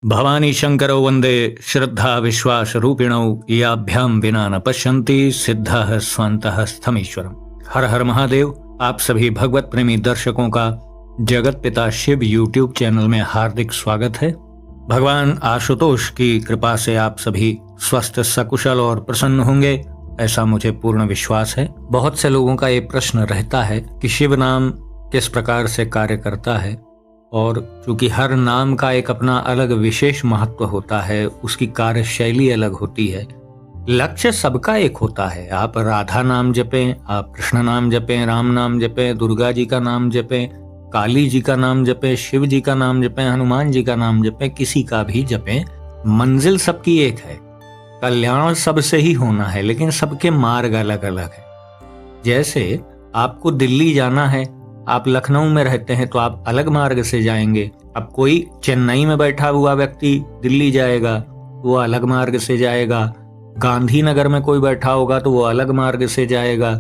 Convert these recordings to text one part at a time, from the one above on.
भवानी शंकरौ वंदे श्रद्धा विश्वास रूपिणौ याभ्याम विना न पश्यन्ति सिद्धः स्वान्तः स्थमीश्वरम। हर हर महादेव। आप सभी भगवत प्रेमी दर्शकों का जगत पिता शिव यूट्यूब चैनल में हार्दिक स्वागत है। भगवान आशुतोष की कृपा से आप सभी स्वस्थ सकुशल और प्रसन्न होंगे, ऐसा मुझे पूर्ण विश्वास है। बहुत से लोगों का ये प्रश्न रहता है कि शिव नाम किस प्रकार से कार्य करता है, और चूंकि हर नाम का एक अपना अलग विशेष महत्व होता है, उसकी कार्यशैली अलग होती है, लक्ष्य सबका एक होता है। आप राधा नाम जपें, आप कृष्ण नाम जपें, राम नाम जपें, दुर्गा जी का नाम जपें, काली जी का नाम जपें, शिव जी का नाम जपें, हनुमान जी का नाम जपें, किसी का भी जपें, मंजिल सबकी एक है। कल्याण सबसे ही होना है, लेकिन सबके मार्ग अलग अलग है। जैसे आपको दिल्ली जाना है, आप लखनऊ में रहते हैं तो आप अलग मार्ग से जाएंगे। अब कोई चेन्नई में बैठा हुआ व्यक्ति दिल्ली जाएगा, वो अलग मार्ग से जाएगा। गांधीनगर में कोई बैठा होगा तो वो अलग मार्ग से जाएगा।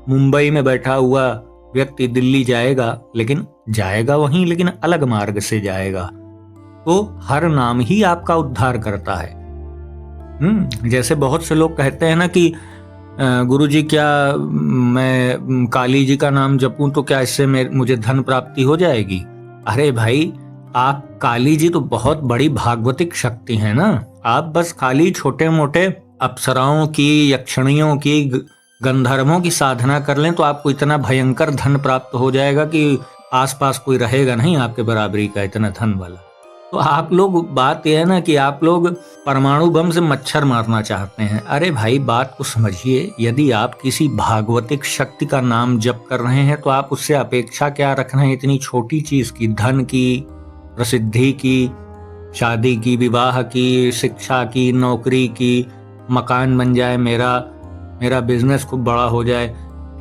मुंबई में बैठा हुआ व्यक्ति दिल्ली जाएगा, लेकिन जाएगा वहीं, लेकिन अलग मार्ग से जाएगा। तो हर नाम ही आपका उद्धार करता है। जैसे बहुत से लोग कहते हैं ना कि गुरुजी, क्या मैं काली जी का नाम जपूं तो क्या इससे मुझे धन प्राप्ति हो जाएगी? अरे भाई, आप काली जी तो बहुत बड़ी भागवतिक शक्ति है ना। आप बस खाली छोटे मोटे अप्सराओं की, यक्षणियों की, गंधर्वों की साधना कर लें तो आपको इतना भयंकर धन प्राप्त हो जाएगा कि आसपास कोई रहेगा नहीं आपके बराबरी का, इतना धन वाला। तो आप लोग, बात यह है ना कि आप लोग परमाणु बम से मच्छर मारना चाहते हैं। अरे भाई, बात को समझिए। यदि आप किसी भागवतिक शक्ति का नाम जप कर रहे हैं तो आप उससे अपेक्षा क्या रख रहे हैं इतनी छोटी चीज की? धन की, प्रसिद्धि की, शादी की, विवाह की, शिक्षा की, नौकरी की, मकान बन जाए मेरा बिजनेस खूब बड़ा हो जाए।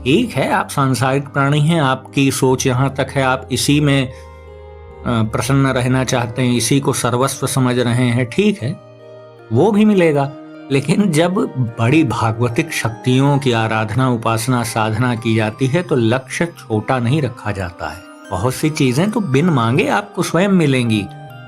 ठीक है, आप सांसारिक प्राणी हैं, आपकी सोच यहाँ तक है, आप इसी में प्रसन्न रहना चाहते हैं, इसी को सर्वस्व समझ रहे हैं। ठीक है, वो भी मिलेगा। लेकिन जब बड़ी भागवतिक शक्तियों की आराधना, उपासना, साधना की जाती है तो लक्ष्य छोटा नहीं रखा जाता है। बहुत सी चीजें तो बिन मांगे आपको स्वयं मिलेंगी।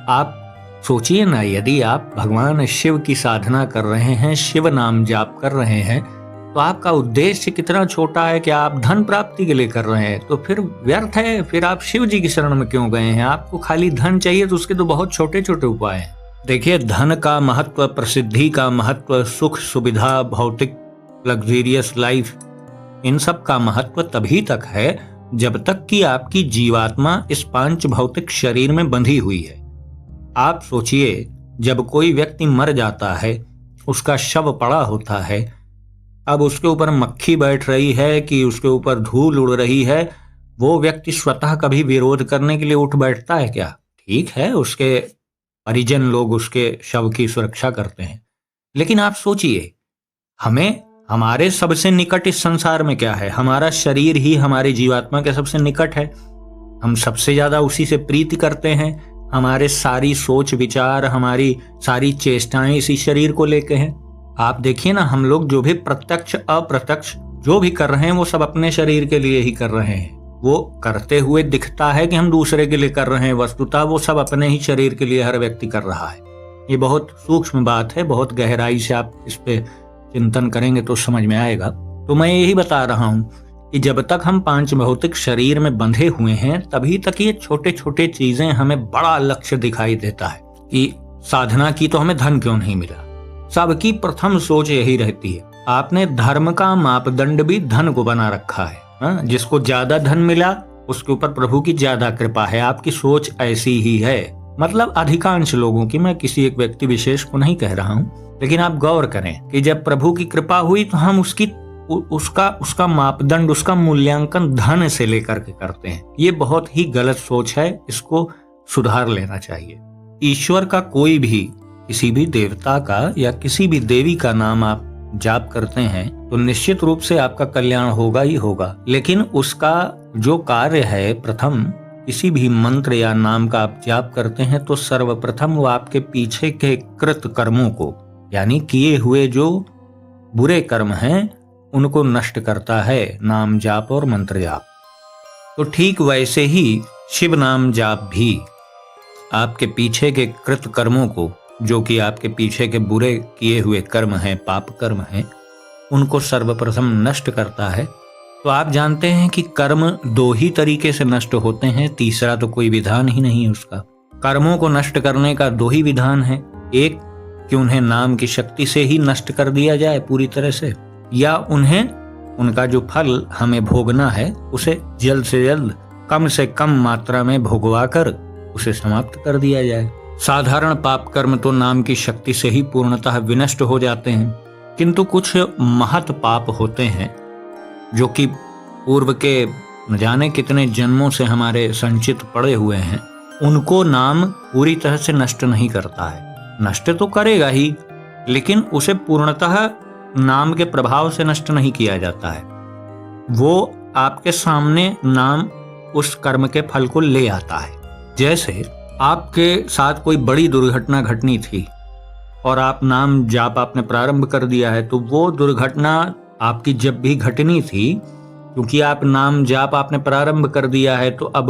आप सोचिए ना, यदि आप भगवान शिव की साधना कर रहे हैं, शिव नाम जाप कर रहे हैं, तो आपका उद्देश्य कितना छोटा है कि आप धन प्राप्ति के लिए कर रहे हैं, तो फिर व्यर्थ है। फिर आप शिव जी की शरण में क्यों गए हैं? आपको खाली धन चाहिए तो उसके तो बहुत छोटे छोटे उपाय हैं। देखिए, धन का महत्व, प्रसिद्धि का महत्व, सुख सुविधा, भौतिक लग्जरियस लाइफ, इन सब का महत्व तभी तक है जब तक कि आपकी जीवात्मा इस पांच भौतिक शरीर में बंधी हुई है। आप सोचिए, जब कोई व्यक्ति मर जाता है, उसका शव पड़ा होता है, अब उसके ऊपर मक्खी बैठ रही है कि उसके ऊपर धूल उड़ रही है, वो व्यक्ति स्वतः कभी विरोध करने के लिए उठ बैठता है क्या? ठीक है, उसके परिजन लोग उसके शव की सुरक्षा करते हैं। लेकिन आप सोचिए, हमें हमारे सबसे निकट इस संसार में क्या है? हमारा शरीर ही हमारी जीवात्मा के सबसे निकट है। हम सबसे ज्यादा उसी से प्रीति करते हैं। हमारे सारी सोच विचार, हमारी सारी चेष्टाएं इसी शरीर को लेके हैं। आप देखिए ना, हम लोग जो भी प्रत्यक्ष अप्रत्यक्ष जो भी कर रहे हैं वो सब अपने शरीर के लिए ही कर रहे हैं। वो करते हुए दिखता है कि हम दूसरे के लिए कर रहे हैं, वस्तुतः वो सब अपने ही शरीर के लिए हर व्यक्ति कर रहा है। ये बहुत सूक्ष्म बात है, बहुत गहराई से आप इस पे चिंतन करेंगे तो समझ में आएगा। तो मैं यही बता रहा हूँ कि जब तक हम पांच भौतिक शरीर में बंधे हुए हैं, तभी तक ये छोटे छोटे चीजें हमें बड़ा लक्ष्य दिखाई देता है कि साधना की तो हमें धन क्यों नहीं मिला। सबकी प्रथम सोच यही रहती है। आपने धर्म का मापदंड भी धन को बना रखा है। जिसको ज्यादा धन मिला उसके ऊपर प्रभु की ज्यादा कृपा है। आपकी सोच ऐसी ही है, मतलब अधिकांश लोगों की। मैं किसी एक व्यक्ति विशेष को नहीं कह रहा हूँ, लेकिन आप गौर करें कि जब प्रभु की कृपा हुई तो हम उसका मापदंड, उसका मूल्यांकन धन से लेकर के करते हैं। ये बहुत ही गलत सोच है, इसको सुधार लेना चाहिए। ईश्वर का कोई भी, किसी भी देवता का या किसी भी देवी का नाम आप जाप करते हैं तो निश्चित रूप से आपका कल्याण होगा ही होगा। लेकिन उसका जो कार्य है, प्रथम किसी भी मंत्र या नाम का आप जाप करते हैं तो सर्वप्रथम वो आपके पीछे के कृत कर्मों को, यानी किए हुए जो बुरे कर्म हैं, उनको नष्ट करता है नाम जाप और मंत्र जाप। तो ठीक वैसे ही शिव नाम जाप भी आपके पीछे के कृत कर्मों को, जो कि आपके पीछे के बुरे किए हुए कर्म हैं, पाप कर्म हैं, उनको सर्वप्रथम नष्ट करता है। तो आप जानते हैं कि कर्म दो ही तरीके से नष्ट होते हैं, तीसरा तो कोई विधान ही नहीं उसका। कर्मों को नष्ट करने का दो ही विधान है, एक कि उन्हें नाम की शक्ति से ही नष्ट कर दिया जाए पूरी तरह से, या उन्हें उनका जो फल हमें भोगना है उसे जल्द से जल्द कम से कम मात्रा में भोगवा कर उसे समाप्त कर दिया जाए। साधारण पाप कर्म तो नाम की शक्ति से ही पूर्णतः विनष्ट हो जाते हैं, किंतु कुछ महत पाप होते हैं जो कि पूर्व के न जाने कितने जन्मों से हमारे संचित पड़े हुए हैं, उनको नाम पूरी तरह से नष्ट नहीं करता है। नष्ट तो करेगा ही, लेकिन उसे पूर्णतः नाम के प्रभाव से नष्ट नहीं किया जाता है। वो आपके सामने नाम उस कर्म के फल को ले आता है। जैसे आपके साथ कोई बड़ी दुर्घटना घटनी थी और आप नाम जाप आपने प्रारंभ कर दिया है, तो वो दुर्घटना आपकी जब भी घटनी थी, क्योंकि आप नाम जाप आपने प्रारंभ कर दिया है, तो अब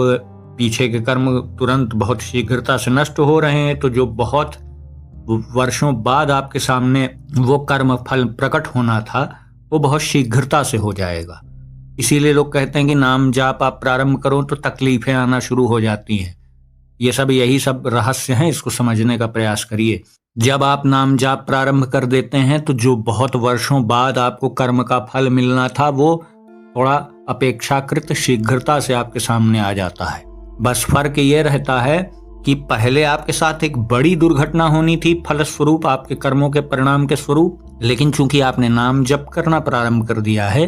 पीछे के कर्म तुरंत बहुत शीघ्रता से नष्ट हो रहे हैं। तो जो बहुत वर्षों बाद आपके सामने वो कर्म फल प्रकट होना था, वो बहुत शीघ्रता से हो जाएगा। इसीलिए लोग कहते हैं कि नाम जाप आप प्रारंभ करो तो तकलीफें आना शुरू हो जाती हैं। ये सब यही सब रहस्य हैं, इसको समझने का प्रयास करिए। जब आप नाम जाप प्रारंभ कर देते हैं तो जो बहुत वर्षों बाद आपको कर्म का फल मिलना था, वो थोड़ा अपेक्षाकृत शीघ्रता से आपके सामने आ जाता है। बस फर्क ये रहता है कि पहले आपके साथ एक बड़ी दुर्घटना होनी थी फलस्वरूप, आपके कर्मों के परिणाम के स्वरूप, लेकिन चूंकि आपने नाम जप करना प्रारंभ कर दिया है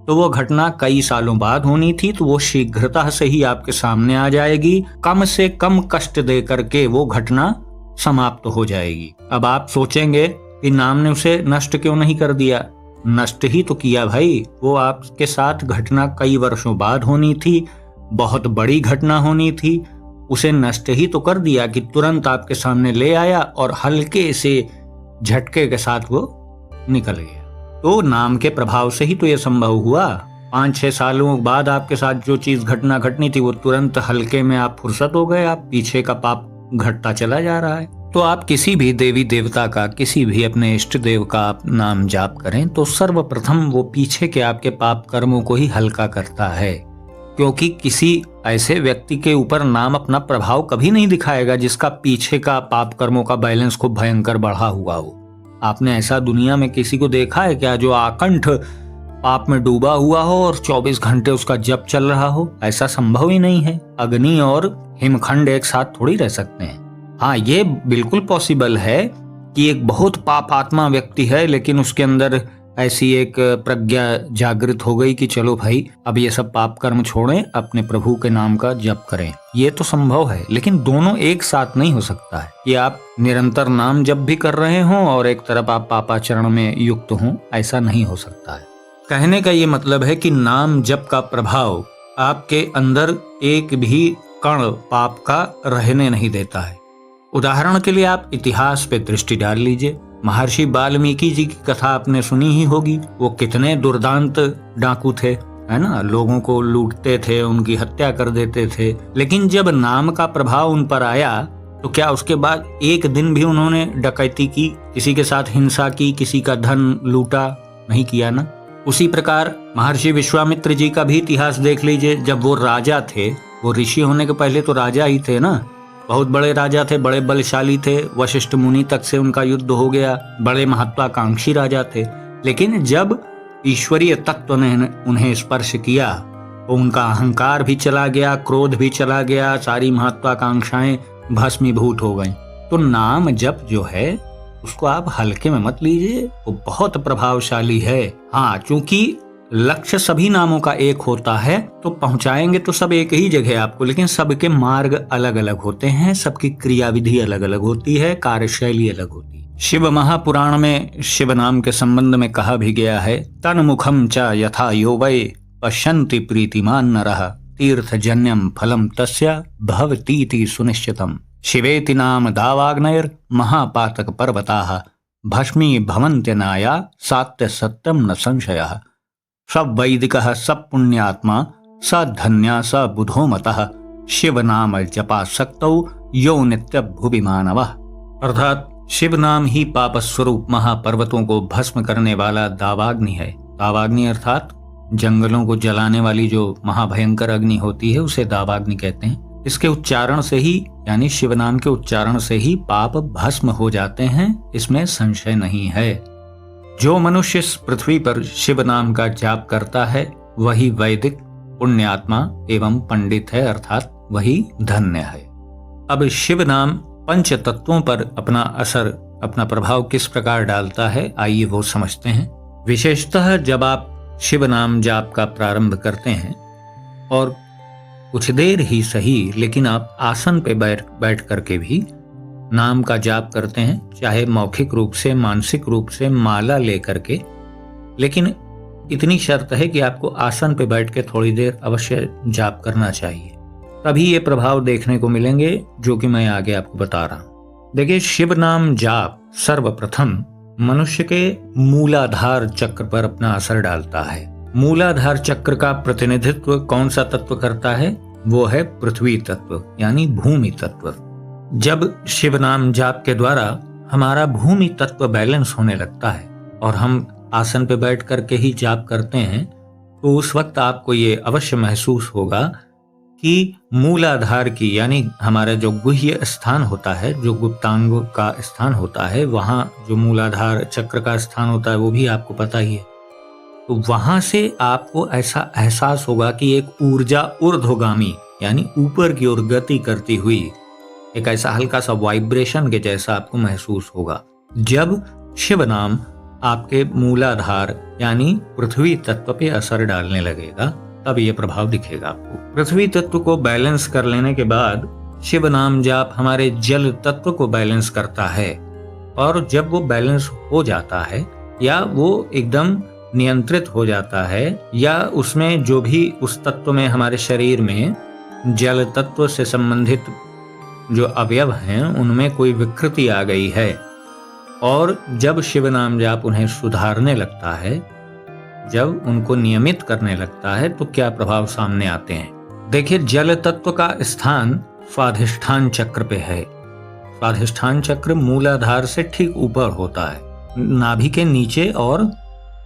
तो वो घटना कई सालों बाद होनी थी, तो वो शीघ्रता से ही आपके सामने आ जाएगी। कम से कम कष्ट दे करके वो घटना समाप्त हो जाएगी। अब आप सोचेंगे कि नाम ने उसे नष्ट क्यों नहीं कर दिया? नष्ट ही तो किया भाई। वो आपके साथ घटना कई वर्षों बाद होनी थी, बहुत बड़ी घटना होनी थी, उसे नष्ट ही तो कर दिया कि तुरंत आपके सामने ले आया और हल्के से झटके के साथ वो निकल गया। तो नाम के प्रभाव से ही तो ये संभव हुआ। 5-6 सालों बाद आपके साथ जो चीज घटना घटनी थी, वो तुरंत हल्के में आप फुर्सत हो गए, आप पीछे का पाप घटता चला जा रहा है। तो आप किसी भी देवी देवता का, किसी भी अपने इष्ट देव का आप नाम जाप करें तो सर्वप्रथम वो पीछे के आपके पाप कर्मों को ही हल्का करता है, क्योंकि किसी ऐसे व्यक्ति के ऊपर नाम अपना प्रभाव कभी नहीं दिखाएगा जिसका पीछे का पाप कर्मों का बैलेंस खूब भयंकर बढ़ा हुआ हो। आपने ऐसा दुनिया में किसी को देखा है क्या जो आकंठ पाप में डूबा हुआ हो और 24 घंटे उसका जप चल रहा हो? ऐसा संभव ही नहीं है। अग्नि और हिमखंड एक साथ थोड़ी रह सकते हैं। हाँ, ये बिल्कुल पॉसिबल है कि एक बहुत पापात्मा व्यक्ति है, लेकिन उसके अंदर ऐसी एक प्रज्ञा जागृत हो गई कि चलो भाई अब ये सब पाप कर्म छोड़ें, अपने प्रभु के नाम का जप करें। ये तो संभव है, लेकिन दोनों एक साथ नहीं हो सकता है कि आप निरंतर नाम जप भी कर रहे हों और एक तरफ आप पापाचरण में युक्त हों। ऐसा नहीं हो सकता है। कहने का ये मतलब है कि नाम जप का प्रभाव आपके अंदर एक भी कण पाप का रहने नहीं देता है। उदाहरण के लिए आप इतिहास पे दृष्टि डाल लीजिए। महर्षि वाल्मीकि जी की कथा आपने सुनी ही होगी। वो कितने दुर्दांत डाकू थे, है ना? लोगों को लूटते थे, उनकी हत्या कर देते थे। लेकिन जब नाम का प्रभाव उन पर आया तो क्या उसके बाद एक दिन भी उन्होंने डकैती की, किसी के साथ हिंसा की, किसी का धन लूटा? नहीं किया ना। उसी प्रकार महर्षि विश्वामित्र जी का भी इतिहास देख लीजिए। जब वो राजा थे, वो ऋषि होने के पहले तो राजा ही थे ना, बहुत बड़े राजा थे, बड़े बलशाली थे। वशिष्ठ मुनि तक से उनका युद्ध हो गया, बड़े महत्वाकांक्षी राजा थे। लेकिन जब ईश्वरीय तत्व ने उन्हें स्पर्श किया तो उनका अहंकार भी चला गया, क्रोध भी चला गया, सारी महत्वाकांक्षाएं भस्मीभूत हो गईं। तो नाम जप जो है उसको आप हल्के में मत लीजिए, वो बहुत प्रभावशाली है। हाँ, चूंकि लक्ष्य सभी नामों का एक होता है तो पहुंचाएंगे तो सब एक ही जगह आपको, लेकिन सबके मार्ग अलग अलग होते हैं, सबकी क्रियाविधि अलग अलग होती है, कार्यशैली अलग होती है। शिव महापुराण में शिव नाम के संबंध में कहा भी गया है, तन मुखम च यथा यो वै पश्यन्ति प्रीतिमान नरः तीर्थजन्यम फलम तस्य भवतीति सुनिश्चितम। शिवेति नाम दावाग्नैर महापातक पर्वताः भस्मी भवन्त्यनाया सात्य सत्यम न संशयः। सब वैदिकः सब पुण्यात्मा स धन्या स बुधो मतः शिव नाम जपासक्तौ यो नित्य भुवि मानवः। अर्थात शिव नाम ही पाप स्वरूप महापर्वतों को भस्म करने वाला दावाग्नि है। दावाग्नि अर्थात जंगलों को जलाने वाली जो महाभयंकर अग्नि होती है उसे दावाग्नि कहते हैं। इसके उच्चारण से ही यानी शिव नाम के उच्चारण से ही पाप भस्म हो जाते हैं, इसमें संशय नहीं है। जो मनुष्य इस पृथ्वी पर शिव नाम का जाप करता है वही वैदिक पुण्यात्मा एवं पंडित है, अर्थात वही धन्य है। अब शिव नाम पंच तत्वों पर अपना असर, अपना प्रभाव किस प्रकार डालता है, आइए वो समझते हैं। विशेषतः जब आप शिव नाम जाप का प्रारंभ करते हैं और कुछ देर ही सही, लेकिन आप आसन पे बैठ करके भी नाम का जाप करते हैं, चाहे मौखिक रूप से, मानसिक रूप से, माला लेकर के, लेकिन इतनी शर्त है कि आपको आसन पे बैठ के थोड़ी देर अवश्य जाप करना चाहिए, तभी ये प्रभाव देखने को मिलेंगे जो कि मैं आगे आपको बता रहा हूं। देखिए, शिव नाम जाप सर्वप्रथम मनुष्य के मूलाधार चक्र पर अपना असर डालता है। मूलाधार चक्र का प्रतिनिधित्व कौन सा तत्व करता है? वो है पृथ्वी तत्व यानी भूमि तत्व। जब शिव नाम जाप के द्वारा हमारा भूमि तत्व बैलेंस होने लगता है और हम आसन पे बैठ करके ही जाप करते हैं, तो उस वक्त आपको ये अवश्य महसूस होगा कि मूलाधार की यानी हमारा जो गुह्य स्थान होता है, जो गुप्तांग का स्थान होता है, वहाँ जो मूलाधार चक्र का स्थान होता है वो भी आपको पता ही है। तो वहां से आपको ऐसा एहसास होगा कि एक ऊर्जा ऊर्ध्वगामी यानी ऊपर की ओर गति करती हुई एक ऐसा हल्का सा वाइब्रेशन के जैसा आपको महसूस होगा। जब शिव नाम आपके मूलाधार यानी पृथ्वी तत्व पे असर डालने लगेगा तब ये प्रभाव दिखेगा आपको। पृथ्वी तत्व को बैलेंस कर लेने के बाद शिव नाम जाप हमारे जल तत्व को बैलेंस करता है, और जब वो बैलेंस हो जाता है या वो एकदम नियंत्रित हो जाता है, या उसमें जो भी उस तत्व में हमारे शरीर में जल तत्व से संबंधित जो अवयव हैं उनमें कोई विकृति आ गई है, और जब शिव नाम जाप उन्हें सुधारने लगता है, जब उनको नियमित करने लगता है, तो क्या प्रभाव सामने आते हैं। देखिए, जल तत्व का स्थान स्वाधिष्ठान चक्र पे है। स्वाधिष्ठान चक्र मूलाधार से ठीक ऊपर होता है, नाभि के नीचे और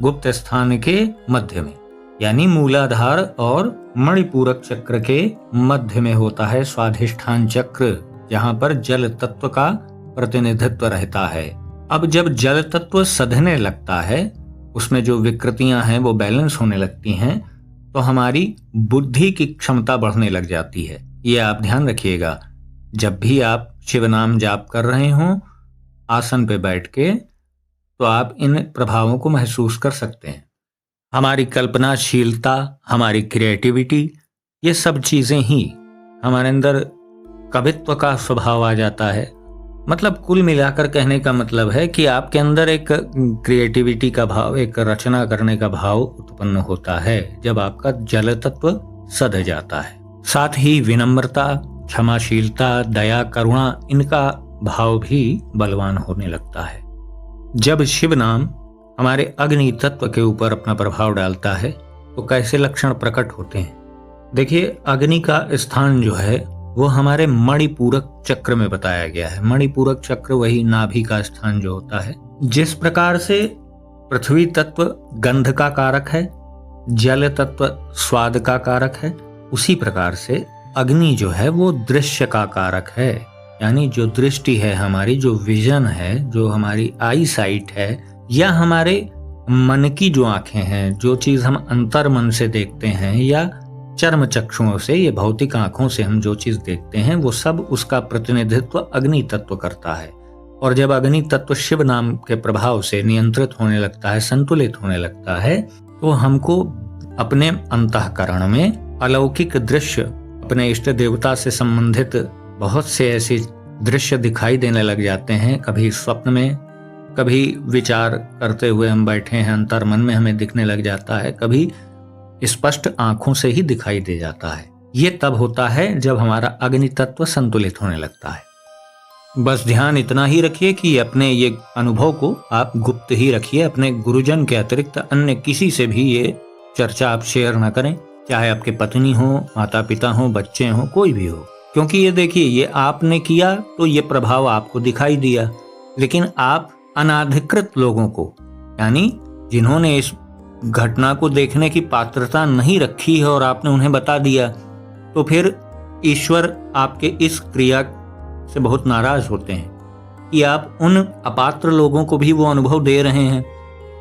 गुप्त स्थान के मध्य में, यानी मूलाधार और मणिपूरक चक्र के मध्य में होता है स्वाधिष्ठान चक्र, जहां पर जल तत्व का प्रतिनिधित्व रहता है। अब जब जल तत्व सधने लगता है, उसमें जो विकृतियां हैं वो बैलेंस होने लगती हैं, तो हमारी बुद्धि की क्षमता बढ़ने लग जाती है। ये आप ध्यान रखिएगा, जब भी आप शिव नाम जाप कर रहे हों आसन पे बैठ के, तो आप इन प्रभावों को महसूस कर सकते हैं। हमारी कल्पनाशीलता, हमारी क्रिएटिविटी, ये सब चीजें ही हमारे अंदर कवित्व का स्वभाव आ जाता है। मतलब कुल मिलाकर कहने का मतलब है कि आपके अंदर एक क्रिएटिविटी का भाव, एक रचना करने का भाव उत्पन्न होता है जब आपका जल तत्व सध जाता है। साथ ही विनम्रता, क्षमाशीलता, दया, करुणा, इनका भाव भी बलवान होने लगता है। जब शिव नाम हमारे अग्नि तत्व के ऊपर अपना प्रभाव डालता है तो कैसे लक्षण प्रकट होते हैं। देखिए, अग्नि का स्थान जो है वो हमारे मणिपूरक चक्र में बताया गया है। मणिपूरक चक्र वही नाभि का स्थान जो होता है। जिस प्रकार से पृथ्वी तत्व गंध का कारक है, जल तत्व स्वाद का कारक है, उसी प्रकार से अग्नि जो है वो दृश्य का कारक है। यानी जो दृष्टि है हमारी, जो विजन है, जो हमारी आई साइट है, या हमारे मन की जो आंखें हैं, जो चीज हम अंतर मन से देखते हैं, या चर्म चक्षुओं से, ये भौतिक आंखों से हम जो चीज देखते हैं, वो सब उसका प्रतिनिधित्व अग्नि तत्व करता है। और जब अग्नि तत्व शिव नाम के प्रभाव से नियंत्रित होने लगता है, संतुलित होने लगता है, तो हमको अपने अंतःकरण में अलौकिक दृश्य, अपने इष्ट देवता से संबंधित बहुत से ऐसे दृश्य दिखाई देने लग जाते हैं। कभी स्वप्न में, कभी विचार करते हुए हम बैठे हैं, अंतर मन में हमें दिखने लग जाता है, कभी स्पष्ट आंखों से ही दिखाई दे जाता है। ये तब होता है जब हमारा अग्नि तत्व संतुलित होने लगता है। बस ध्यान इतना ही रखिए कि अपने ये अनुभव को आप गुप्त ही रखिए। अपने गुरुजन के अतिरिक्त अन्य किसी से भी ये चर्चा आप शेयर ना करें, चाहे आपके पत्नी हो, माता पिता हो, बच्चे हो, कोई भी हो। क्योंकि ये देखिए, ये आपने किया तो ये प्रभाव आपको दिखाई दिया, लेकिन आप अनाधिकृत लोगों को, यानी जिन्होंने इस घटना को देखने की पात्रता नहीं रखी है और आपने उन्हें बता दिया, तो फिर ईश्वर आपके इस क्रिया से बहुत नाराज होते हैं कि आप उन अपात्र लोगों को भी वो अनुभव दे रहे हैं।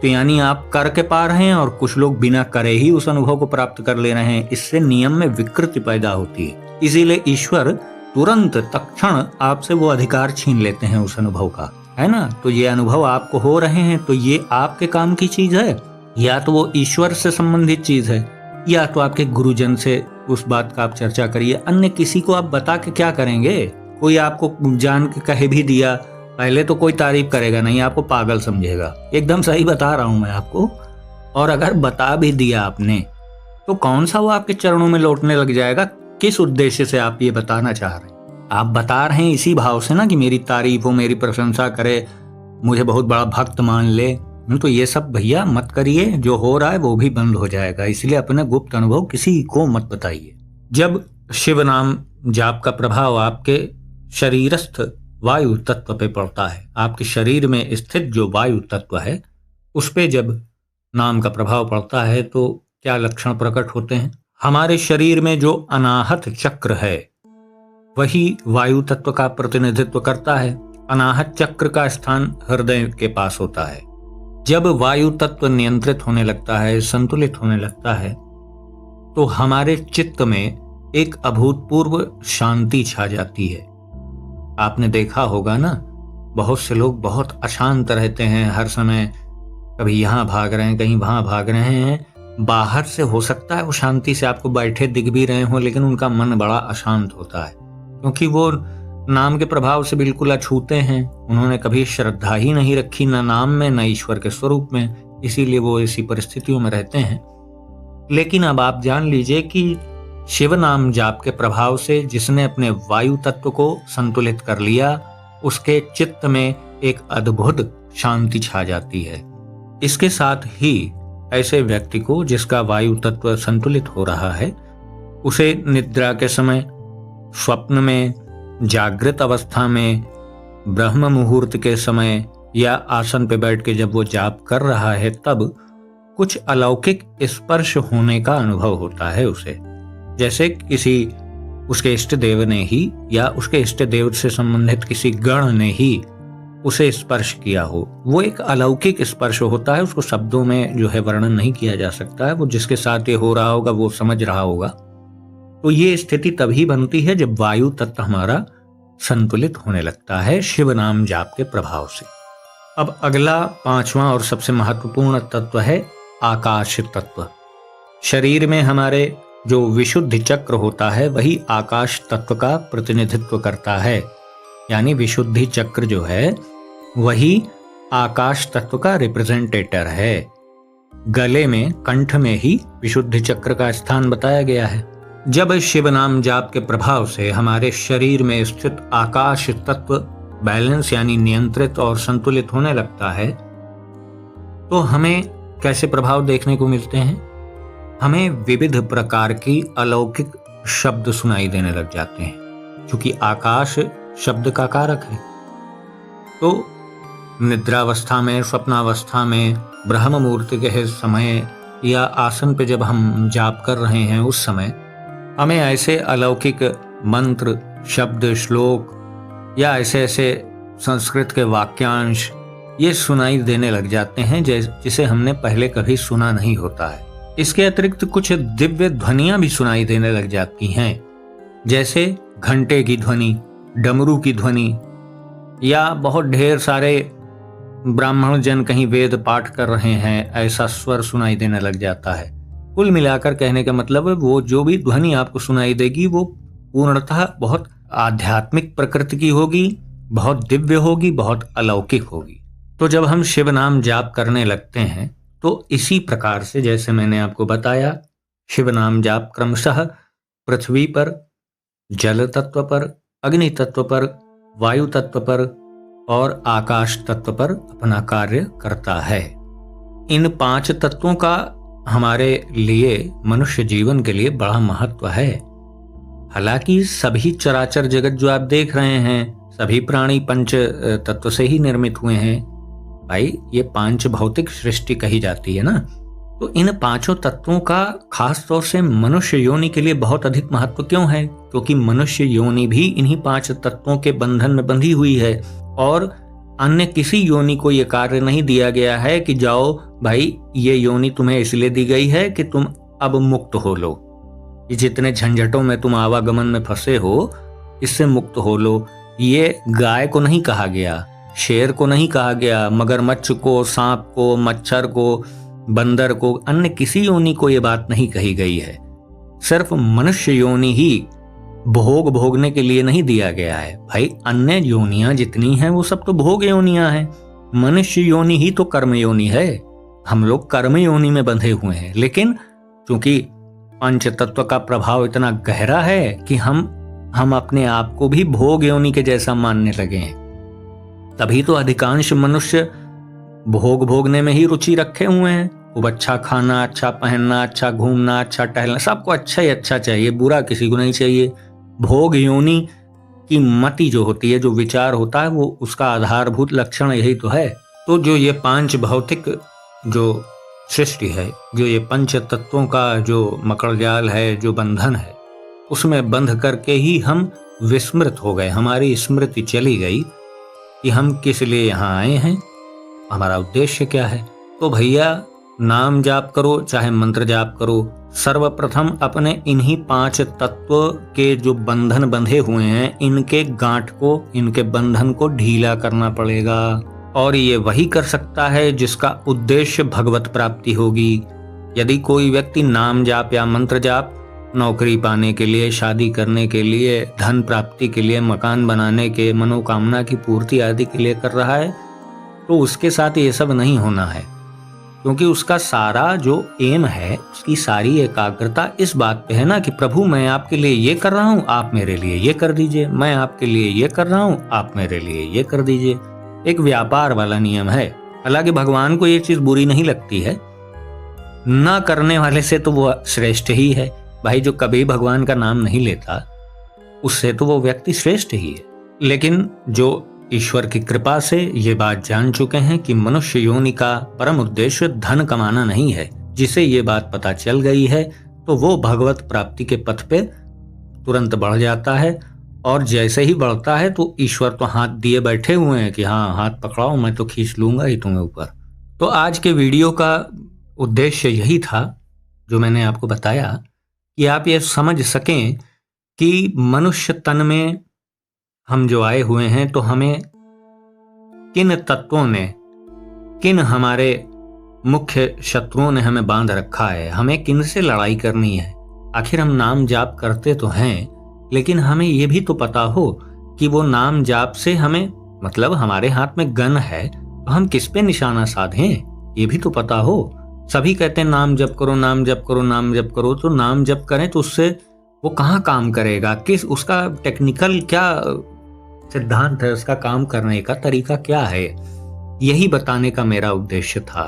तो यानी आप करके पा रहे हैं और कुछ लोग बिना करे ही उस अनुभव को प्राप्त कर ले रहे हैं। इससे नियम में विकृति पैदा होती है। इसीलिए ईश्वर तुरंत तत्क्षण आपसे वो अधिकार छीन लेते हैं उस अनुभव का, है ना। तो ये अनुभव आपको हो रहे हैं तो ये आपके काम की चीज है, या तो वो ईश्वर से संबंधित चीज है, या तो आपके गुरुजन से उस बात का आप चर्चा करिए। अन्य किसी को आप बता के क्या करेंगे? कोई आपको जान के कहे भी दिया, पहले तो कोई तारीफ करेगा नहीं, आपको पागल समझेगा। एकदम सही बता रहा हूं मैं आपको। और अगर बता भी दिया आपने तो कौन सा वो आपके चरणों में लौटने लग जाएगा? किस उद्देश्य से आप ये बताना चाह रहे हैं? आप बता रहे हैं इसी भाव से ना कि मेरी तारीफ हो, मेरी प्रशंसा करे, मुझे बहुत बड़ा भक्त मान ले। तो ये सब भैया मत करिए, जो हो रहा है वो भी बंद हो जाएगा। इसलिए अपने गुप्त अनुभव किसी को मत बताइए। जब शिव नाम जाप का प्रभाव आपके शरीरस्थ वायु तत्व पे पड़ता है, आपके शरीर में स्थित जो वायु तत्व है उस पे जब नाम का प्रभाव पड़ता है तो क्या लक्षण प्रकट होते हैं? हमारे शरीर में जो अनाहत चक्र है वही वायु तत्व का प्रतिनिधित्व करता है। अनाहत चक्र का स्थान हृदय के पास होता है। जब वायु तत्व नियंत्रित होने लगता है, संतुलित होने लगता है, तो हमारे चित्त में एक अभूतपूर्व शांति छा जाती है। आपने देखा होगा ना, बहुत से लोग बहुत अशांत रहते हैं हर समय, कभी यहाँ भाग रहे हैं, कहीं वहां भाग रहे हैं। बाहर से हो सकता है वो शांति से आपको बैठे दिख भी रहे हो, लेकिन उनका मन बड़ा अशांत होता है, क्योंकि वो नाम के प्रभाव से बिल्कुल अछूते हैं। उन्होंने कभी श्रद्धा ही नहीं रखी, न नाम में न ईश्वर के स्वरूप में, इसीलिए वो ऐसी परिस्थितियों में रहते हैं। लेकिन अब आप जान लीजिए कि शिव नाम जाप के प्रभाव से जिसने अपने वायु तत्व को संतुलित कर लिया, उसके चित्त में एक अद्भुत शांति छा जाती है। इसके साथ ही ऐसे व्यक्ति को जिसका वायु तत्व संतुलित हो रहा है, उसे निद्रा के समय, स्वप्न में, जागृत अवस्था में, ब्रह्म मुहूर्त के समय या आसन पे बैठ के जब वो जाप कर रहा है, तब कुछ अलौकिक स्पर्श होने का अनुभव होता है उसे। जैसे किसी उसके इष्ट देव ने ही या उसके इष्ट देव से संबंधित किसी गण ने ही उसे स्पर्श किया हो। वो एक अलौकिक स्पर्श होता है, उसको शब्दों में जो है वर्णन नहीं किया जा सकता है। वो जिसके साथ ये हो रहा होगा वो समझ रहा होगा। तो ये स्थिति तभी बनती है जब वायु तत्व हमारा संतुलित होने लगता है शिव नाम जाप के प्रभाव से। अब अगला पांचवा और सबसे महत्वपूर्ण तत्व है आकाश तत्व। शरीर में हमारे जो विशुद्धि चक्र होता है वही आकाश तत्व का प्रतिनिधित्व करता है। यानी विशुद्धि चक्र जो है वही आकाश तत्व का रिप्रेजेंटेटर है। गले में, कंठ में ही विशुद्धि चक्र का स्थान बताया गया है। जब शिव नाम जाप के प्रभाव से हमारे शरीर में स्थित आकाश तत्व बैलेंस यानी नियंत्रित और संतुलित होने लगता है, तो हमें कैसे प्रभाव देखने को मिलते हैं? हमें विविध प्रकार की अलौकिक शब्द सुनाई देने लग जाते हैं, क्योंकि आकाश शब्द का कारक है। तो निद्रावस्था में, स्वप्नावस्था में, ब्रह्म मुहूर्त के समय या आसन पे जब हम जाप कर रहे हैं उस समय हमें ऐसे अलौकिक मंत्र, शब्द, श्लोक या ऐसे ऐसे संस्कृत के वाक्यांश ये सुनाई देने लग जाते हैं जिसे हमने पहले कभी सुना नहीं होता है। इसके अतिरिक्त कुछ दिव्य ध्वनियां भी सुनाई देने लग जाती हैं, जैसे घंटे की ध्वनि, डमरू की ध्वनि, या बहुत ढेर सारे ब्राह्मण जन कहीं वेद पाठ कर रहे हैं ऐसा स्वर सुनाई देने लग जाता है। कुल मिलाकर कहने का मतलब है वो जो भी ध्वनि आपको सुनाई देगी वो पूर्णतः बहुत आध्यात्मिक प्रकृति की होगी, बहुत दिव्य होगी, बहुत अलौकिक होगी। तो जब हम शिव नाम जाप करने लगते हैं तो इसी प्रकार से जैसे मैंने आपको बताया, शिव नाम जाप क्रमशः पृथ्वी पर, जल तत्व पर, अग्नि तत्व पर, वायु तत्व पर और आकाश तत्व पर अपना कार्य करता है। इन 5 तत्वों का हमारे लिए, मनुष्य जीवन के लिए बड़ा महत्व है। हालांकि सभी चराचर जगत जो आप देख रहे हैं, सभी प्राणी पंच तत्व से ही निर्मित हुए हैं। भाई ये पांच भौतिक सृष्टि कही जाती है ना, तो इन पांचों तत्वों का खास तौर से मनुष्य योनि के लिए बहुत अधिक महत्व क्यों है? क्योंकि मनुष्य योनि भी इन्हीं पांच तत्वों के बंधन में बंधी हुई है और अन्य किसी योनि को ये कार्य नहीं दिया गया है कि जाओ भाई ये योनि तुम्हें इसलिए दी गई है कि तुम अब मुक्त हो लो, ये जितने झंझटों में तुम आवागमन में फंसे हो इससे मुक्त हो लो। ये गाय को नहीं कहा गया, शेर को नहीं कहा गया, मगरमच्छ को, सांप को, मच्छर को, बंदर को, अन्य किसी योनि को ये बात नहीं कही गई है। सिर्फ मनुष्य योनि ही भोग भोगने के लिए नहीं दिया गया है। भाई अन्य योनियां जितनी हैं वो सब तो भोग योनियां हैं, मनुष्य योनि ही तो कर्म योनि है। हम लोग कर्म योनि में बंधे हुए हैं, लेकिन क्योंकि पंच तत्व का प्रभाव इतना गहरा है कि हम अपने आप को भी भोग योनि के जैसा मानने लगे हैं। तभी तो अधिकांश मनुष्य भोग भोगने में ही रुचि रखे हुए हैं। खूब अच्छा खाना, अच्छा पहनना, अच्छा घूमना, अच्छा टहलना, सबको अच्छा ही अच्छा चाहिए, बुरा किसी को नहीं चाहिए। भोग योनि की मति जो होती है, जो विचार होता है, वो उसका आधारभूत लक्षण यही तो है। तो जो ये पांच भौतिक जो सृष्टि है, जो ये पंच तत्वों का जो मकड़ जाल है, जो बंधन है, उसमें बंध करके ही हम विस्मृत हो गए। हमारी स्मृति चली गई कि हम किस लिए यहाँ आए हैं, हमारा उद्देश्य क्या है। तो भैया नाम जाप करो चाहे मंत्र जाप करो, सर्वप्रथम अपने इन्हीं पांच तत्व के जो बंधन बंधे हुए हैं, इनके गांठ को, इनके बंधन को ढीला करना पड़ेगा। और ये वही कर सकता है जिसका उद्देश्य भगवत प्राप्ति होगी। यदि कोई व्यक्ति नाम जाप या मंत्र जाप नौकरी पाने के लिए, शादी करने के लिए, धन प्राप्ति के लिए, मकान बनाने के, मनोकामना की पूर्ति आदि के लिए कर रहा है, तो उसके साथ ये सब नहीं होना है। क्योंकि उसका सारा जो एम है, उसकी सारी एकाग्रता इस बात पे है ना कि प्रभु मैं आपके लिए ये कर रहा हूँ, आप मेरे लिए ये कर दीजिए, मैं आपके लिए ये कर रहा हूँ, आप मेरे लिए ये कर दीजिए। एक व्यापार वाला नियम है। हालांकि भगवान को ये चीज बुरी नहीं लगती है, ना करने वाले से तो वो श्रेष्ठ ही है। भाई जो कभी भगवान का नाम नहीं लेता, उससे तो वो व्यक्ति श्रेष्ठ ही है। लेकिन जो ईश्वर की कृपा से ये बात जान चुके हैं कि मनुष्य योनि का परम उद्देश्य धन कमाना नहीं है, जिसे ये बात पता चल गई है, तो वो भगवत प्राप्ति के पथ पे तुरंत बढ़ जाता है। और जैसे ही बढ़ता है तो ईश्वर तो हाथ दिए बैठे हुए हैं कि हाँ हाथ पकड़ाओ, मैं तो खींच लूंगा ही तुम्हें ऊपर। तो आज के वीडियो का उद्देश्य यही था जो मैंने आपको बताया, कि आप ये समझ सकें कि मनुष्य तन में हम जो आए हुए हैं, तो हमें किन तत्वों ने, किन हमारे मुख्य शत्रुओं ने हमें बांध रखा है, हमें किन से लड़ाई करनी है। आखिर हम नाम जाप करते तो हैं, लेकिन हमें ये भी तो पता हो कि वो नाम जाप से हमें, मतलब हमारे हाथ में गन है तो हम किस पे निशाना साधें, ये भी तो पता हो। सभी कहते हैं नाम जप करो, नाम जप करो, नाम जप करो। तो नाम जप करें तो उससे वो कहाँ काम करेगा, किस उसका टेक्निकल क्या सिद्धांत है, उसका काम करने का तरीका क्या है, यही बताने का मेरा उद्देश्य था।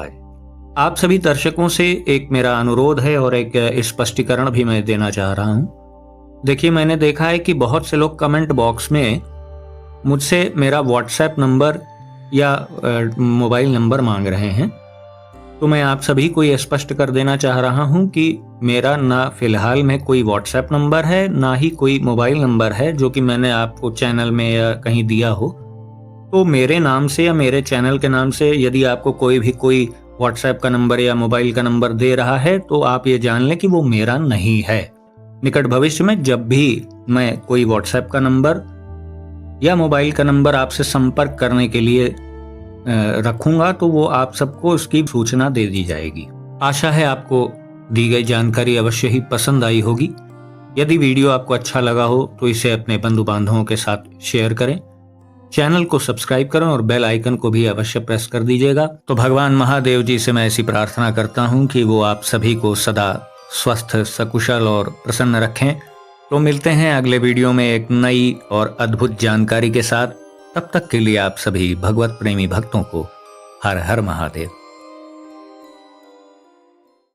आप सभी दर्शकों से एक मेरा अनुरोध है और एक स्पष्टीकरण भी मैं देना चाह रहा हूँ। देखिए, मैंने देखा है कि बहुत से लोग कमेंट बॉक्स में मुझसे मेरा व्हाट्सएप नंबर या मोबाइल नंबर मांग रहे हैं। तो मैं आप सभी को ये स्पष्ट कर देना चाह रहा हूँ कि मेरा ना फिलहाल में कोई व्हाट्सएप नंबर है, ना ही कोई मोबाइल नंबर है जो कि मैंने आपको चैनल में या कहीं दिया हो। तो मेरे नाम से या मेरे चैनल के नाम से यदि आपको कोई व्हाट्सएप का नंबर या मोबाइल का नंबर दे रहा है, तो आप ये जान लें कि वो मेरा नहीं है। निकट भविष्य में जब भी मैं कोई व्हाट्सएप का नंबर या मोबाइल का नंबर आपसे संपर्क करने के लिए रखूंगा, तो वो आप सबको उसकी सूचना दे दी जाएगी। आशा है आपको दी गई जानकारी अवश्य ही पसंद आई होगी। यदि वीडियो आपको अच्छा लगा हो तो इसे अपने बंधु बांधवों के साथ शेयर करें, चैनल को सब्सक्राइब करें और बेल आइकन को भी अवश्य प्रेस कर दीजिएगा। तो भगवान महादेव जी से मैं ऐसी प्रार्थना करता हूँ कि वो आप सभी को सदा स्वस्थ, सकुशल और प्रसन्न रखें। तो मिलते हैं अगले वीडियो में एक नई और अद्भुत जानकारी के साथ। तब तक के लिए आप सभी भगवत प्रेमी भक्तों को हर हर महादेव।